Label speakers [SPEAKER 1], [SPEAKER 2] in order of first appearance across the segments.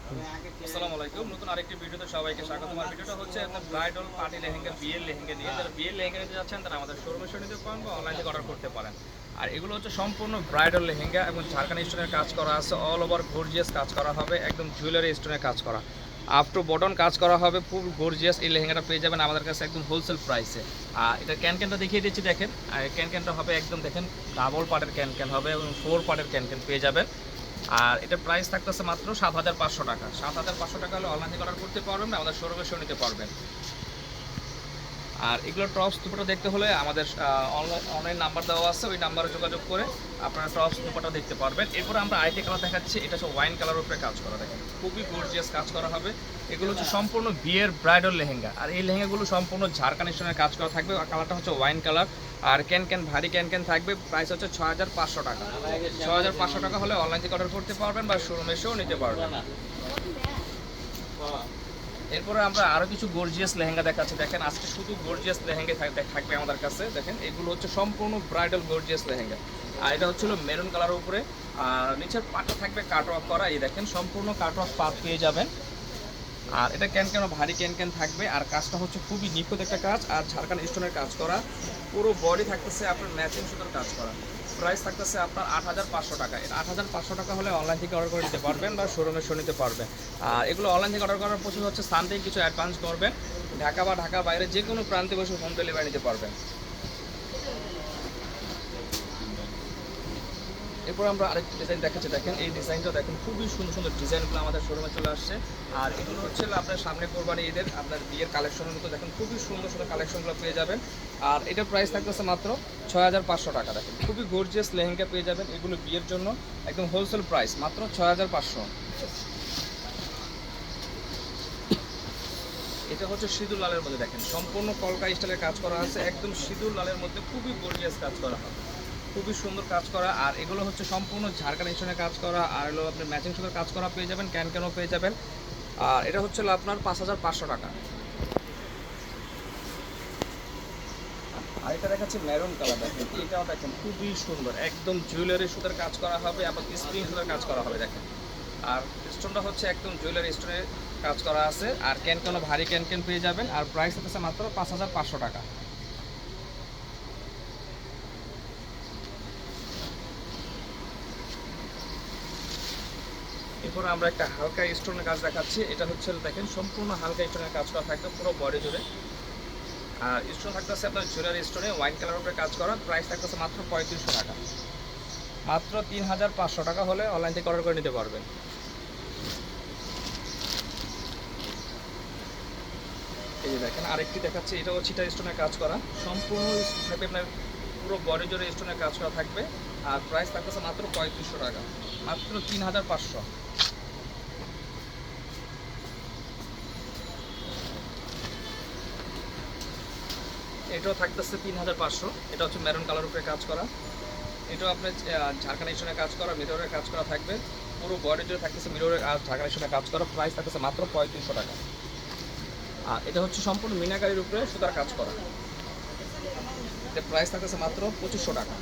[SPEAKER 1] আসসালামু আলাইকুম। নতুন আরেকটি ভিডিওতে সবাইকে স্বাগত। আমার ভিডিওটা হচ্ছে আপনার ব্রাইডাল পার্টি লেহেঙ্গা, বিয়ের লেহেঙ্গা নিয়ে। যারা বিয়ের লেহেঙ্গা নিতে যাচ্ছেন তারা আমাদের শোরুমে এসে নিতে পারেন বা অনলাইন থেকে অর্ডার করতে পারেন। আর এগুলো হচ্ছে সম্পূর্ণ ব্রাইডাল লেহেঙ্গা এবং ঝাড়খান্ড স্টোনের কাজ করা আছে, অল ওভার গর্জিয়াস কাজ করা হবে, একদম জুয়েলারি স্টোনের কাজ করা, আপ টু বটন কাজ করা হবে, ফুল গর্জিয়াস। এই লেহেঙ্গাটা পেয়ে যাবেন আমাদের কাছে একদম হোলসেল প্রাইসে। আর এটা ক্যানটা দেখিয়ে দিচ্ছি, দেখেন। আর ক্যানটা হবে একদম, দেখেন, ডাবল পার্টের ক্যান হবে এবং 4 পার্টের ক্যান পেয়ে যাবেন। আর এটা প্রাইস থাকতেছে মাত্র 7,500 টাকা। 7,500 টাকা হলে অনলাইন থেকে অর্ডার করতে পারবেন, আমাদের শোরুমে এসে নিতে পারবেন। আর এগুলো টপস দুপাটা দেখতে হলে আমাদের অনলাইন নাম্বার দেওয়া আছে, ওই নাম্বারে যোগাযোগ করে আপনারা টপস দুপাটা দেখতে পারবেন। এরপরে আমরা আইটি কালার দেখাচ্ছি, এটা হচ্ছে ওয়াইন কালার উপরে কাজ করা, দেখেন খুবই গর্জিয়াস কাজ করা হবে। এগুলো হচ্ছে সম্পূর্ণ বিয়ের ব্রাইডাল লেহেঙ্গা। আর এই লেহেঙ্গাগুলো সম্পূর্ণ ঝাড়খান্ড স্টোনের কাজ করা থাকবে। কালারটা হচ্ছে ওয়াইন কালার। আর ভারী ক্যান থাকবে। প্রাইস হচ্ছে 6,500 টাকা। 6,500 টাকা হলে অনলাইন থেকে অর্ডার করতে পারবেন বা শোরুমে এসেও নিতে পারবেন। এরপরে আমরা আরও কিছু গর্জিয়াস লেহেঙ্গা দেখাচ্ছি, দেখেন আজকে শুধু গর্জিয়াস লেহেঙ্গা থাকবে আমাদের কাছে। দেখেন এগুলো হচ্ছে সম্পূর্ণ ব্রাইডাল গর্জিয়াস লেহেঙ্গা। আর এটা হচ্ছিল মেরুন কালারের উপরে, আর নিচের পাটটা থাকবে কাট ওয়ার্ক করা। এই দেখেন সম্পূর্ণ কাট ওয়ার্ক পাট পেয়ে যাবেন। আর এটা ক্যান ভারী ক্যান থাকবে। আর কাজটা হচ্ছে খুবই নিখুঁত একটা কাজ, আর ঝাড়খান্ড স্টোনের কাজ করা। পুরো বডি থাকতেছে আপনার ম্যাচিং সুতোর কাজ করা। প্রাইস থাকতেছে আপনার 8,500 টাকা। এটা 8,500 টাকা হলে অনলাইন থেকে অর্ডার করে নিতে পারবেন বা শোরুমে এসে নিতে পারবেন। আর এগুলো অনলাইন থেকে অর্ডার করার প্রসেস হচ্ছে সানডে কিছু অ্যাডভান্স করবেন, ঢাকা বা ঢাকার বাইরে যে কোনো প্রান্তে বসে হোম ডেলিভারি নিতে পারবেন। এরপর আমরা আরেকটি ডিজাইন দেখাচ্ছি, দেখেন এই ডিজাইনটা দেখেন, খুবই সুন্দর সুন্দর ডিজাইনগুলো আমাদের শোরুমে চলে আসছে। আর এগুলো হচ্ছে আপনার সামনে কোরবানি ঈদের আপনার বিয়ের কালেকশনের মতো, দেখেন খুবই সুন্দর সুন্দর কালেকশনগুলো পেয়ে যাবেন। আর এটার প্রাইস থাকতেছে মাত্র 6,500 টাকা। দেখেন খুবই গর্জিয়াস লেহেঙ্গা পেয়ে যাবেন, এগুলো বিয়ের জন্য একদম হোলসেল প্রাইস মাত্র 6,500। এটা হচ্ছে সিঁদুর লালের মধ্যে, দেখেন সম্পূর্ণ কলকা স্টাইলের কাজ করা আছে, একদম সিঁদুর লালের মধ্যে খুবই গর্জিয়াস কাজ করা হবে, খুবই সুন্দর কাজ করা। আর এগুলো হচ্ছে সম্পূর্ণ ঝাড়খান্ড স্টোনের কাজ করা। আর এগুলো আপনি ম্যাচিং সুতোর কাজ করা পেয়ে যাবেন, ক্যানও পেয়ে যাবেন। আর এটা হচ্ছে আপনার 5,500 টাকা। আর এটা দেখাচ্ছি মেরুন কালার, দেখেন এটাও দেখেন খুবই সুন্দর, একদম জুয়েলারি সুতার কাজ করা হবে এবং স্প্রিং সুতার কাজ করা হবে, দেখেন। আর স্টোনটা হচ্ছে একদম জুয়েলারি স্টোনের কাজ করা আছে। আর ক্যানও ভারী ক্যান পেয়ে যাবেন। আর প্রাইস হচ্ছে মাত্র 5,500 টাকা। এরপর আমরা একটা হালকা স্টোনের কাজ দেখাচ্ছি, এটা হচ্ছে দেখেন সম্পূর্ণ হালকা স্টোনের কাজ করা থাকবে পুরো বডি জুড়ে। আর স্টোন থাকতেছে আপনার জুয়েলারি স্টোনে ওয়াইন কালার উপরে কাজ করা। প্রাইস থাকতেছে মাত্র 3,500 টাকা। মাত্র 3,500 টাকা হলে অনলাইন থেকে অর্ডার করে নিতে পারবেন। এই যে দেখেন আরেকটি দেখাচ্ছি, এটাও চিটা স্টোনের কাজ করা, সম্পূর্ণ আপনার পুরো বডি জুড়ে স্টোনের কাজ করা থাকবে। আর প্রাইস থাকতেছে মাত্র 3,500 টাকা। মাত্র 3,500। এটাও থাকতেছে 3,500। এটা হচ্ছে মেরুন কালার উপরে কাজ করা। এটাও আপনার ঝাড়খান্ড স্টোনের কাজ করা, মিররের কাজ করা থাকবে, পুরো বডি জুড়ে থাকতেছে মিররের আর ঝাড়খান্ড স্টোনের কাজ করা। প্রাইস থাকতেছে মাত্র 3,500 টাকা। আর এটা হচ্ছে সম্পূর্ণ মিনাকারির উপরে সুতার কাজ করা। এটা প্রাইস থাকতেছে মাত্র 2,500 টাকা।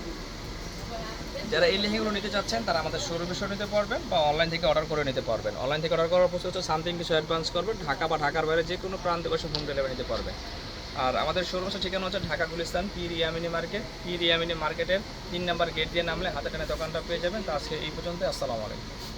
[SPEAKER 1] যারা এই লেহেঙ্গাগুলো নিতে চাচ্ছেন তারা আমাদের শোরুমে এসে নিতে পারবেন বা অনলাইন থেকে অর্ডার করে নিতে পারবেন। অনলাইন থেকে অর্ডার করার প্রসেস হচ্ছে সামথিং কিছু অ্যাডভান্স করবেন, ঢাকা বা ঢাকার বাইরে যে কোনো প্রান্তে বসে হোম ডেলিভারি নিতে পারবেন। আর আমাদের শোরুমের ঠিকানা হচ্ছে ঢাকা গুলিস্তান পীর ইয়ামিনী মার্কেট। পীর ইয়ামিনী মার্কেটের 3 নম্বর গেট দিয়ে নামলে হাতে টানে দোকানটা পেয়ে যাবেন। তো আজকে এই পর্যন্ত, আসসালামু আলাইকুম।